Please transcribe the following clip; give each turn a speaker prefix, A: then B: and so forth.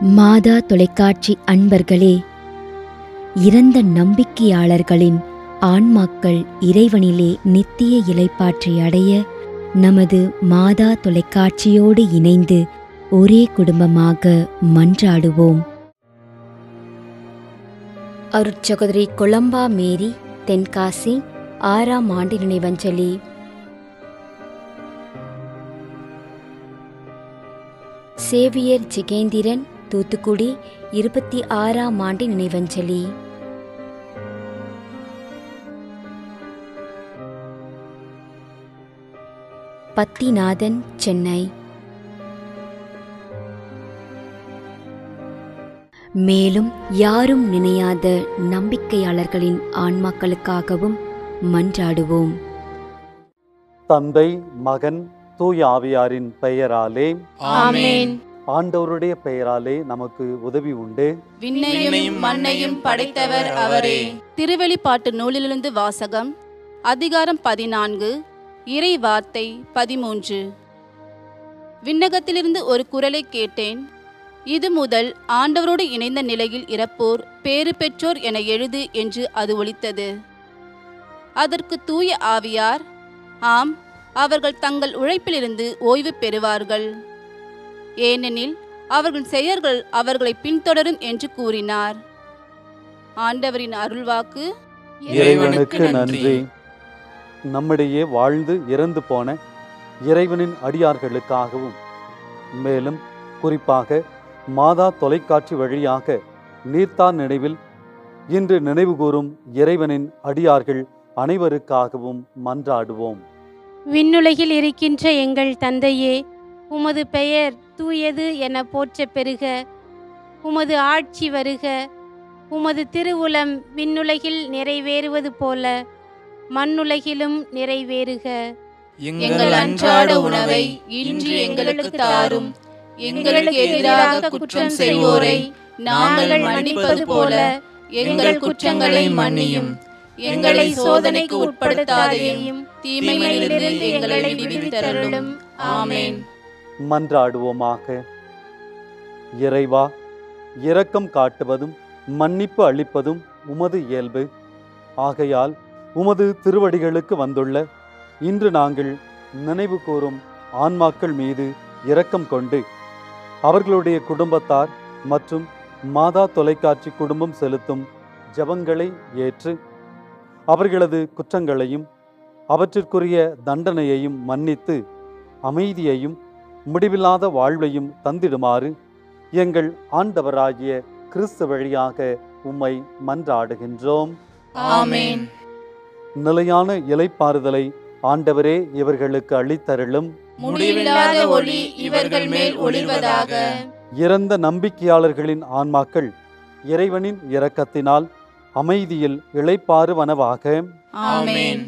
A: மாதா தொலைக்காட்சி அன்பர்களே, இறந்த நம்பிக்கையாளர்களின் ஆன்மாக்கள் இறைவனிலே நித்திய இளைப்பாற்றை அடைய நமது மாதா தொலைக்காட்சியோடு இணைந்து ஒரே குடும்பமாக மன்றாடுவோம். அருட்சகோதரி கொலம்பா மேரி, தென்காசி, 6ஆம் ஆண்டு நினைவஞ்சலி. சேவியர் ஜிகேந்திரன், தூத்துக்குடி, 26ஆம் ஆண்டு நினைவஞ்சலி. பத்திநாதன், சென்னை. மேலும் யாரும் நினையாத நம்பிக்கையாளர்களின் ஆன்மாக்களுக்காகவும் மன்றாடுவோம்.
B: தந்தை, மகன், தூய ஆவியாரின் பெயராலே
C: ஆமென்.
B: ஆண்டவருடைய பெயராலே நமக்கு உதவி உண்டு.
C: விண்ணையும் மண்ணையும் படைத்தவர் அவரே. திருவெளிப்பாட்டு நூலிலிருந்து வாசகம். அதிகாரம் 14, இறை வார்த்தை 13. விண்ணகத்திலிருந்து ஒரு குரலை கேட்டேன். இது முதல் ஆண்டவரோடு இணைந்த நிலையில் இறப்போர் பேறு பெற்றோர் என எழுது என்று அது ஒலித்தது. அதற்கு தூய ஆவியார், ஆம், அவர்கள் தங்கள் உழைப்பிலிருந்து ஓய்வு பெறுவார்கள், ஏனெனில் அவர்கள் செயல்கள் அவர்களை பின்தொடரும் என்று கூறினார். ஆண்டவரின் அருள்வாக்கு.
B: இறைவனுக்கு நன்றி. நம்மிடையே வாழ்ந்து இறந்து போன இறைவனின் அடியார்களுக்காகவும், மேலும் குறிப்பாக மாதா தொலைக்காட்சி வழியாக நீர்த்தார் நினைவில் இன்று நினைவுகூரும் இறைவனின் அடியார்கள் அனைவருக்காகவும் மன்றாடுவோம்.
D: விண்ணுலகில் இருக்கின்ற எங்கள் தந்தையே, உமது பெயர் தூயது என போற்ற பெறுக. உமது ஆட்சி வருக. உமது திருவுளம் விண்ணுலகில் நிறைவேறுவது போல மண்ணுலகிலும் நிறைவேறுக.
C: எங்கள் அன்றாட உணவை இன்று எங்களுக்கு தாரும். எங்களுக்கு எதிராக குற்றம் செய்வோரை நாங்கள் மன்னிப்பது போல எங்கள் குற்றங்களை மன்னியும். எங்களை சோதனைக்கு உட்படுத்தாதேயும், தீமையிலிருந்து எங்களை விடுவித்தருளும். ஆமென்.
B: மன்றாடுவோமாக. இறைவா, இரக்கம் காட்டுவதும் மன்னிப்பு அளிப்பதும் உமது இயல்பு. ஆகையால் உமது திருவடிகளுக்கு வந்துள்ள இன்று நாங்கள் நினைவு கூறும் ஆன்மாக்கள் மீது இரக்கம் கொண்டு அவர்களுடைய குடும்பத்தார் மற்றும் மாதா தொலைக்காட்சி குடும்பம் செலுத்தும் ஜெபங்களை ஏற்று அவர்களது குற்றங்களையும் அவற்றிற்குரிய தண்டனையையும் மன்னித்து அமைதியையும் முடிவில்லாத வாழ்வையும் தந்திடுமாறு எங்கள் ஆண்டவராகிய கிறிஸ்து வழியாக உம்மை மன்றாடுகின்றோம்.
C: ஆமென்.
B: நிலையான இளைப்பாறுதலை ஆண்டவரே இவர்களுக்கு அளித்தருளும்.
C: முடிவில்லாத ஒளி இவர்கள் மேல் ஒளிர்வதாக.
B: இறந்த நம்பிக்கையாளர்களின் ஆன்மாக்கள் இறைவனின் இரக்கத்தினால் அமைதியில் இளைப்பாறுவனவாக.
C: ஆமென்.